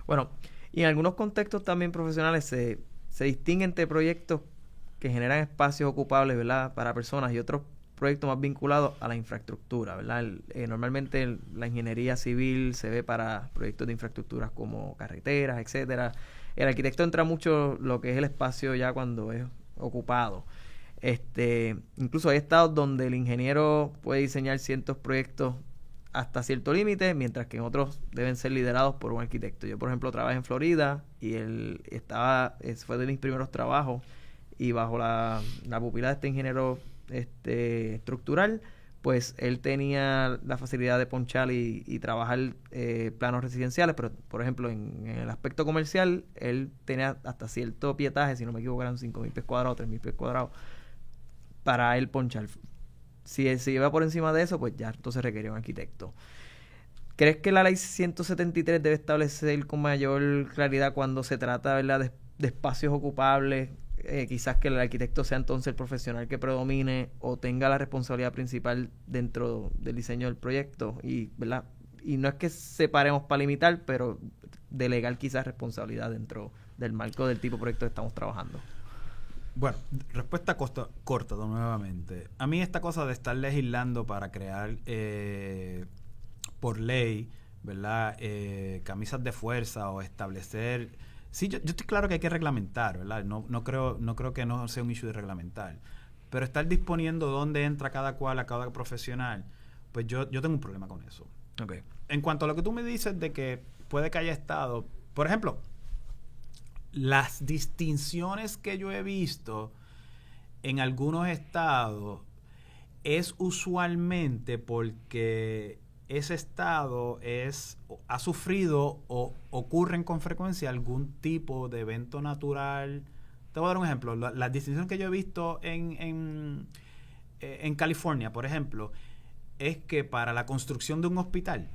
Bueno, y en algunos contextos también profesionales se distinguen entre proyectos que generan espacios ocupables, ¿verdad?, para personas y otros proyectos más vinculados a la infraestructura, ¿verdad? Normalmente la ingeniería civil se ve para proyectos de infraestructuras como carreteras, etcétera. El arquitecto entra mucho lo que es el espacio ya cuando es ocupado. Incluso hay estados donde el ingeniero puede diseñar ciertos proyectos hasta cierto límite, mientras que en otros deben ser liderados por un arquitecto. Yo, por ejemplo, trabajé en Florida y fue de mis primeros trabajos, y bajo la pupila de este ingeniero estructural, pues él tenía la facilidad de ponchar y trabajar planos residenciales, pero por ejemplo en el aspecto comercial él tenía hasta cierto pietaje, si no me equivoco eran 5,000 pies cuadrados, 3,000 pies cuadrados para él ponchar. Si se iba por encima de eso, pues ya entonces requería un arquitecto. ¿Crees que la ley 173 debe establecer con mayor claridad cuando se trata, ¿verdad?, de espacios ocupables? Quizás que el arquitecto sea entonces el profesional que predomine o tenga la responsabilidad principal dentro del diseño del proyecto, y ¿verdad? Y no es que separemos para limitar, pero delegar quizás responsabilidad dentro del marco del tipo de proyecto que estamos trabajando. Bueno, respuesta corta nuevamente. A mí esta cosa de estar legislando para crear por ley, ¿verdad?, camisas de fuerza o establecer... Sí, yo estoy claro que hay que reglamentar, ¿verdad? No creo que no sea un issue de reglamentar. Pero estar disponiendo dónde entra cada cual a cada profesional, pues yo tengo un problema con eso. Okay. En cuanto a lo que tú me dices de que puede que haya estado, por ejemplo, las distinciones que yo he visto en algunos estados es usualmente porque ese estado ha sufrido o ocurren con frecuencia algún tipo de evento natural. Te voy a dar un ejemplo. La distinción que yo he visto en California, por ejemplo, es que para la construcción de un hospital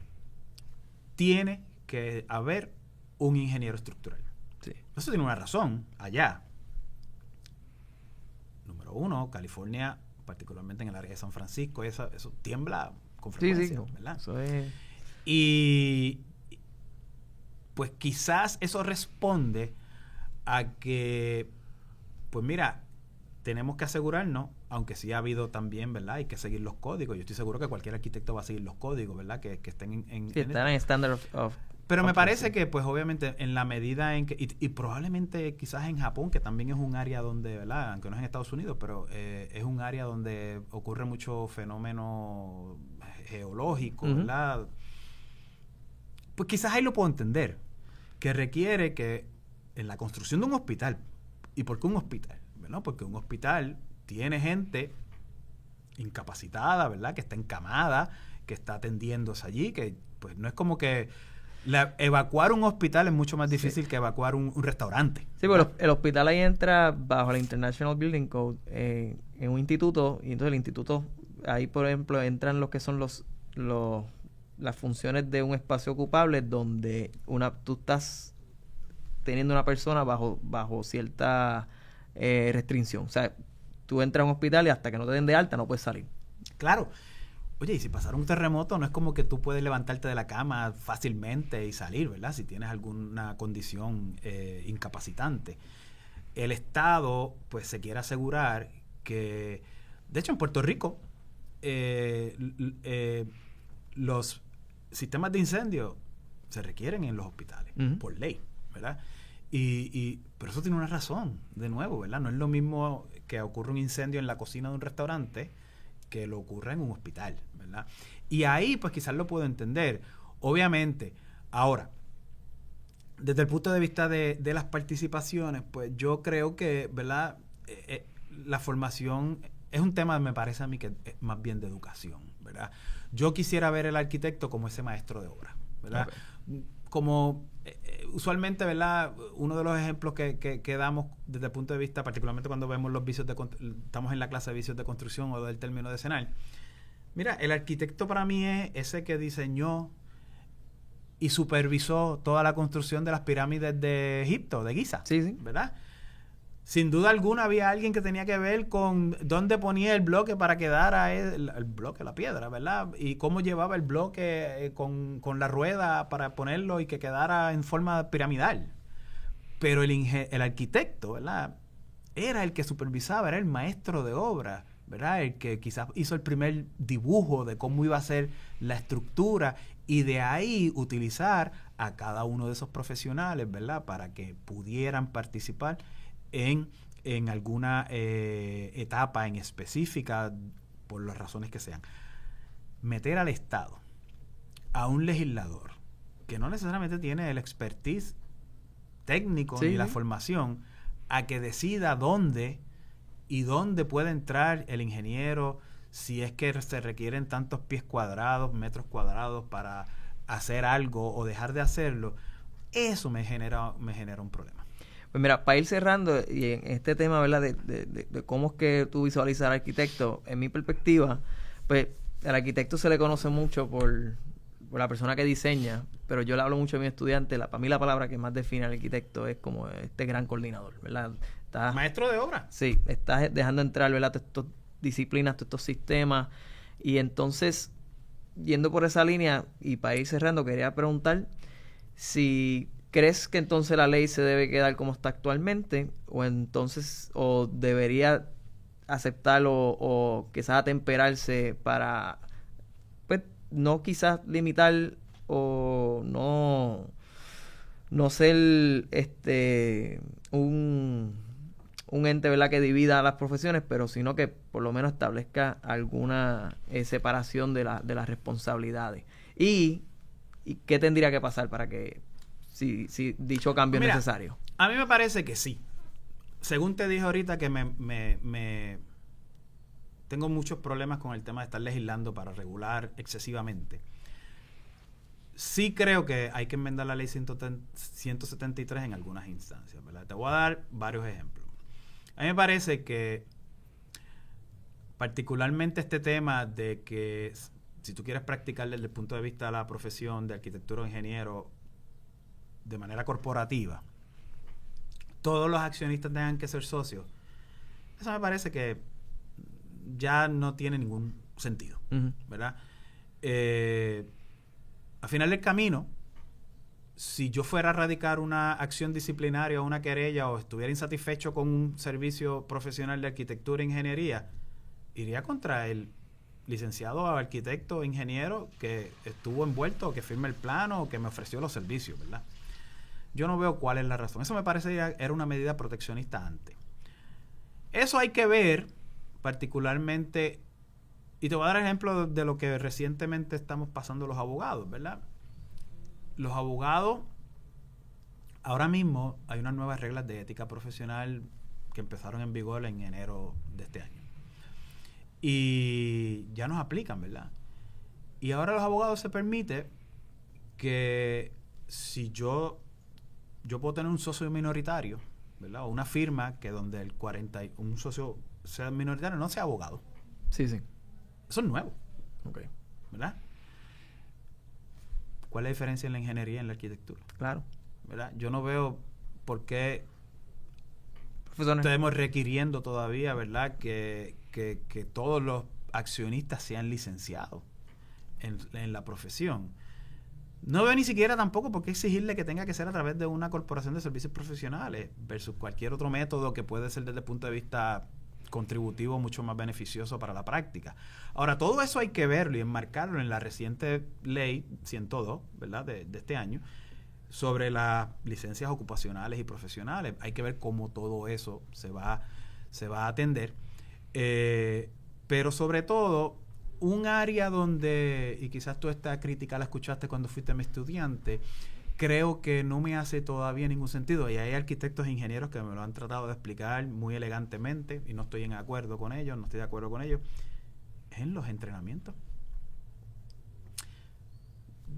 tiene que haber un ingeniero estructural. Sí. Eso tiene una razón allá. Número uno, California, particularmente en el área de San Francisco, eso tiembla con frecuencia, sí. ¿verdad? Eso es... Y pues quizás eso responde a que, pues mira, tenemos que asegurarnos, aunque sí ha habido también, ¿verdad? Hay que seguir los códigos. Yo estoy seguro que cualquier arquitecto va a seguir los códigos, ¿verdad? Que estén están en estándar Pero me parece que, pues obviamente, en la medida en que... Y probablemente quizás en Japón, que también es un área donde, ¿verdad? Aunque no es en Estados Unidos, pero es un área donde ocurre mucho fenómeno geológico, ¿verdad? Pues quizás ahí lo puedo entender. Que requiere que en la construcción de un hospital... ¿Y por qué un hospital? ¿Verdad? Porque un hospital tiene gente incapacitada, ¿verdad? Que está encamada, que está atendiéndose allí, que pues no es como que... evacuar un hospital es mucho más difícil que evacuar un restaurante. Sí, pero el hospital ahí entra bajo la International Building Code en un instituto, y entonces el instituto, ahí por ejemplo entran los que son las funciones de un espacio ocupable donde tú estás teniendo una persona bajo cierta restricción. O sea, tú entras a un hospital y hasta que no te den de alta no puedes salir. Claro. Oye, y si pasara un terremoto, no es como que tú puedes levantarte de la cama fácilmente y salir, ¿verdad? Si tienes alguna condición incapacitante. El Estado, pues, se quiere asegurar que... De hecho, en Puerto Rico, los sistemas de incendio se requieren en los hospitales, por ley, ¿verdad? Pero eso tiene una razón, de nuevo, ¿verdad? No es lo mismo que ocurra un incendio en la cocina de un restaurante que lo ocurra en un hospital, ¿verdad? Y ahí, pues quizás lo puedo entender. Obviamente, ahora, desde el punto de vista de las participaciones, pues yo creo que, ¿verdad? La formación es un tema, me parece a mí, que es más bien de educación, ¿verdad? Yo quisiera ver el arquitecto como ese maestro de obra, ¿verdad? Okay. Como usualmente, ¿verdad? Uno de los ejemplos que damos desde el punto de vista, particularmente cuando vemos los vicios estamos en la clase de vicios de construcción o del término decenal. Mira, el arquitecto para mí es ese que diseñó y supervisó toda la construcción de las pirámides de Egipto, de Giza, sí. ¿verdad? Sin duda alguna había alguien que tenía que ver con dónde ponía el bloque para que quedara el bloque, la piedra, ¿verdad? Y cómo llevaba el bloque con la rueda para ponerlo y que quedara en forma piramidal. Pero el arquitecto, ¿verdad? Era el que supervisaba, era el maestro de obra, ¿verdad? El que quizás hizo el primer dibujo de cómo iba a ser la estructura y de ahí utilizar a cada uno de esos profesionales, ¿verdad? Para que pudieran participar en alguna etapa en específica, por las razones que sean. Meter al Estado, a un legislador, que no necesariamente tiene el expertise técnico ni la formación, a que decida dónde puede entrar el ingeniero, si es que se requieren tantos pies cuadrados, metros cuadrados para hacer algo o dejar de hacerlo, eso me genera un problema. Pues mira, para ir cerrando, y en este tema, ¿verdad? De cómo es que tú visualizas al arquitecto, en mi perspectiva, pues al arquitecto se le conoce mucho por la persona que diseña, pero yo le hablo mucho a mis estudiantes, para mí la palabra que más define al arquitecto es como este gran coordinador, ¿verdad? Maestro de obra. Sí, estás dejando entrar, ¿verdad? Todas estas disciplinas, todos estos sistemas, y entonces, yendo por esa línea, y para ir cerrando, quería preguntar si ¿crees que entonces la ley se debe quedar como está actualmente o debería aceptarlo o quizás atemperarse para, pues, no quizás limitar o no ser un ente, ¿verdad?, que divida las profesiones, pero sino que por lo menos establezca alguna separación de las responsabilidades? ¿Y qué tendría que pasar para que si dicho cambio es necesario? A mí me parece que sí. Según te dije ahorita que tengo muchos problemas con el tema de estar legislando para regular excesivamente. Sí creo que hay que enmendar la ley 173 en algunas instancias, ¿verdad? Te voy a dar varios ejemplos. A mí me parece que particularmente este tema de que si tú quieres practicar desde el punto de vista de la profesión de arquitectura o ingeniero de manera corporativa, todos los accionistas tengan que ser socios, eso me parece que ya no tiene ningún sentido, ¿verdad? Al final del camino, si yo fuera a radicar una acción disciplinaria o una querella o estuviera insatisfecho con un servicio profesional de arquitectura e ingeniería, iría contra el licenciado arquitecto o ingeniero que estuvo envuelto, que firme el plano o que me ofreció los servicios, ¿verdad? Yo no veo cuál es la razón. Eso me parece era una medida proteccionista antes. Eso hay que ver particularmente, y te voy a dar ejemplo de lo que recientemente estamos pasando los abogados, ¿verdad? Los abogados, ahora mismo hay unas nuevas reglas de ética profesional que empezaron en vigor en enero de este año. Y ya nos aplican, ¿verdad? Y ahora a los abogados se permite que si yo puedo tener un socio minoritario, ¿verdad? O una firma que donde un socio sea minoritario no sea abogado. Sí, sí. Eso es nuevo. Ok. ¿Verdad? ¿Cuál es la diferencia en la ingeniería y en la arquitectura? Claro. ¿Verdad? Yo no veo por qué Profesores. estamos requiriendo todavía, ¿verdad? Que todos los accionistas sean licenciados en la profesión. No veo ni siquiera tampoco por qué exigirle que tenga que ser a través de una corporación de servicios profesionales versus cualquier otro método que puede ser desde el punto de vista contributivo mucho más beneficioso para la práctica. Ahora, todo eso hay que verlo y enmarcarlo en la reciente ley 102, ¿verdad? De este año, sobre las licencias ocupacionales y profesionales. Hay que ver cómo todo eso se va a atender. Pero sobre todo, un área donde, y quizás tú esta crítica la escuchaste cuando fuiste mi estudiante, creo que no me hace todavía ningún sentido, y hay arquitectos e ingenieros que me lo han tratado de explicar muy elegantemente, y no estoy de acuerdo con ellos, es en los entrenamientos.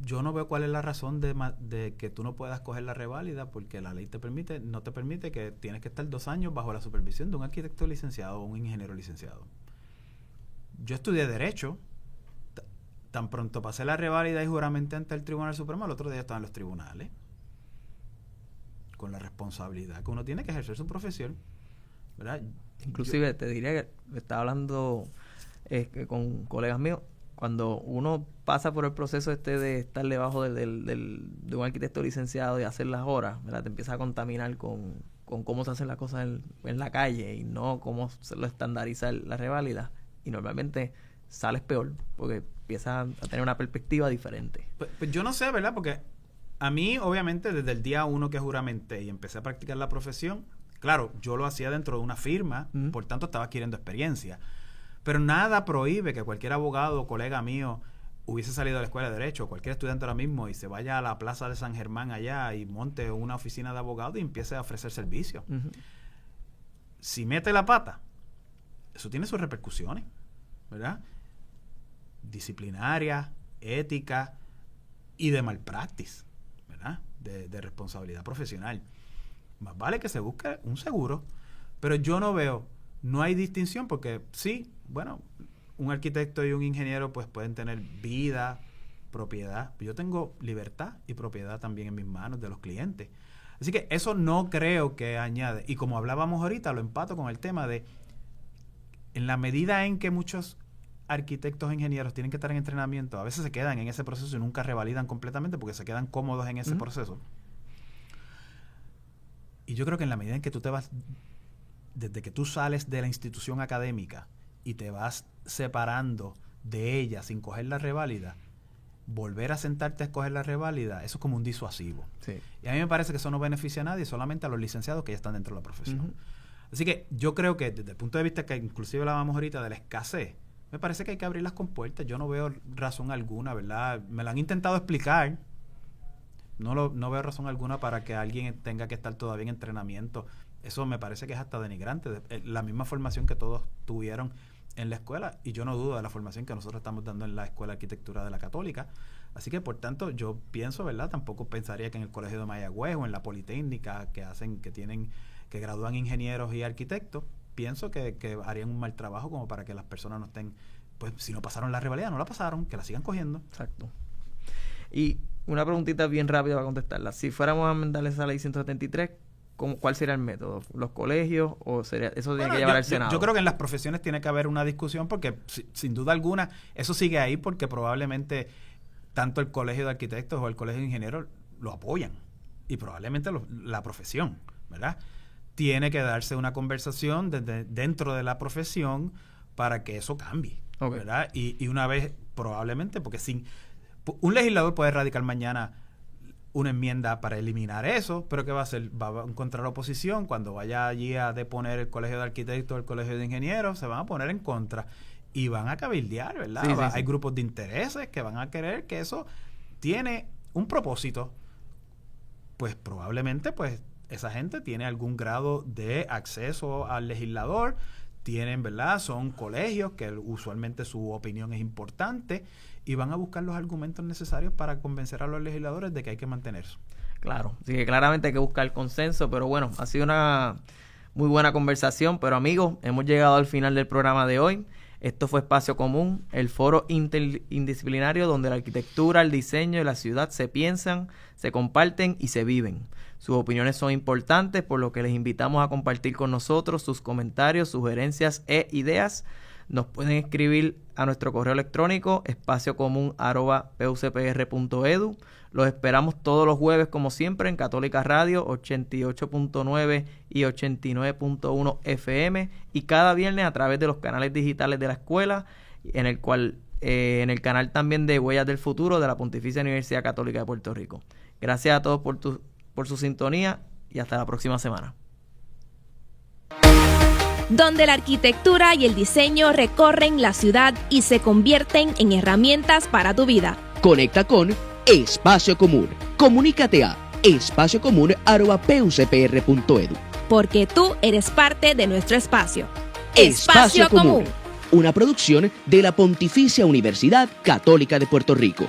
Yo no veo cuál es la razón de que tú no puedas coger la reválida, porque la ley no te permite que tienes que estar 2 años bajo la supervisión de un arquitecto licenciado o un ingeniero licenciado. Yo estudié Derecho, tan pronto pasé la reválida y juramenté ante el Tribunal Supremo, el otro día estaba en los tribunales, con la responsabilidad que uno tiene que ejercer su profesión, ¿verdad? Inclusive te diría que estaba hablando con colegas míos, cuando uno pasa por el proceso de estar debajo de un arquitecto licenciado y hacer las horas, ¿verdad? Te empieza a contaminar con cómo se hacen las cosas en la calle y no cómo se lo estandariza la reválida. Y normalmente sales peor porque empiezas a tener una perspectiva diferente. Pues yo no sé, ¿verdad? Porque a mí, obviamente, desde el día 1 que juramenté y empecé a practicar la profesión, claro, yo lo hacía dentro de una firma, por tanto estaba adquiriendo experiencia. Pero nada prohíbe que cualquier abogado o colega mío hubiese salido de la escuela de Derecho, cualquier estudiante ahora mismo, y se vaya a la plaza de San Germán allá y monte una oficina de abogado y empiece a ofrecer servicios. Si mete la pata, eso tiene sus repercusiones, ¿verdad? Disciplinarias, éticas y de malpractice, ¿verdad? De responsabilidad profesional. Más vale que se busque un seguro, pero yo no hay distinción porque sí, bueno, un arquitecto y un ingeniero pues pueden tener vida, propiedad. Yo tengo libertad y propiedad también en mis manos de los clientes. Así que eso no creo que añade. Y como hablábamos ahorita, lo empato con el tema de, en la medida en que muchos arquitectos e ingenieros tienen que estar en entrenamiento, a veces se quedan en ese proceso y nunca revalidan completamente porque se quedan cómodos en ese proceso. Y yo creo que en la medida en que tú te vas, desde que tú sales de la institución académica y te vas separando de ella sin coger la reválida, volver a sentarte a escoger la reválida, eso es como un disuasivo. Sí. Y a mí me parece que eso no beneficia a nadie, solamente a los licenciados que ya están dentro de la profesión. Así que yo creo que desde el punto de vista que inclusive hablábamos ahorita de la escasez, me parece que hay que abrir las compuertas. Yo no veo razón alguna, ¿verdad? Me lo han intentado explicar. No veo razón alguna para que alguien tenga que estar todavía en entrenamiento. Eso me parece que es hasta denigrante. La misma formación que todos tuvieron en la escuela, y yo no dudo de la formación que nosotros estamos dando en la Escuela de Arquitectura de la Católica. Así que, por tanto, yo pienso, ¿verdad? Tampoco pensaría que en el Colegio de Mayagüez o en la Politécnica, que gradúan ingenieros y arquitectos, pienso que harían un mal trabajo como para que las personas no estén, pues si no pasaron la rivalidad, no la pasaron, que la sigan cogiendo. Exacto. Y una preguntita bien rápida para contestarla. Si fuéramos a enmendar esa ley 173, ¿cuál sería el método? ¿Los colegios o sería eso tiene que llevar al Senado? Yo creo que en las profesiones tiene que haber una discusión porque sin duda alguna eso sigue ahí porque probablemente tanto el colegio de arquitectos o el colegio de ingenieros lo apoyan y probablemente la profesión, ¿verdad? Tiene que darse una conversación dentro de la profesión para que eso cambie, okay, ¿verdad? Y una vez probablemente, porque un legislador puede radicar mañana una enmienda para eliminar eso, pero ¿qué va a hacer? Va a encontrar la oposición. Cuando vaya allí a deponer el colegio de arquitectos o el colegio de ingenieros, se van a poner en contra y van a cabildear, ¿verdad? Sí, Hay grupos de intereses que van a querer que eso tiene un propósito. Pues probablemente pues esa gente tiene algún grado de acceso al legislador, tienen, ¿verdad? Son colegios que usualmente su opinión es importante y van a buscar los argumentos necesarios para convencer a los legisladores de que hay que mantenerse. Claro, así que claramente hay que buscar el consenso, pero bueno, ha sido una muy buena conversación, pero amigos, hemos llegado al final del programa de hoy. Esto fue Espacio Común, el foro interdisciplinario donde la arquitectura, el diseño y la ciudad se piensan, se comparten y se viven. Sus opiniones son importantes, por lo que les invitamos a compartir con nosotros sus comentarios, sugerencias e ideas. Nos pueden escribir a nuestro correo electrónico espaciocomun@pucpr.edu. Los esperamos todos los jueves, como siempre, en Católica Radio 88.9 y 89.1 FM y cada viernes a través de los canales digitales de la escuela, en el canal también de Huellas del Futuro de la Pontificia Universidad Católica de Puerto Rico. Gracias a todos por su sintonía y hasta la próxima semana. Donde la arquitectura y el diseño recorren la ciudad y se convierten en herramientas para tu vida. Conecta con Espacio Común. Comunícate a espaciocomun@pucpr.edu. Porque tú eres parte de nuestro espacio. Espacio Común, una producción de la Pontificia Universidad Católica de Puerto Rico.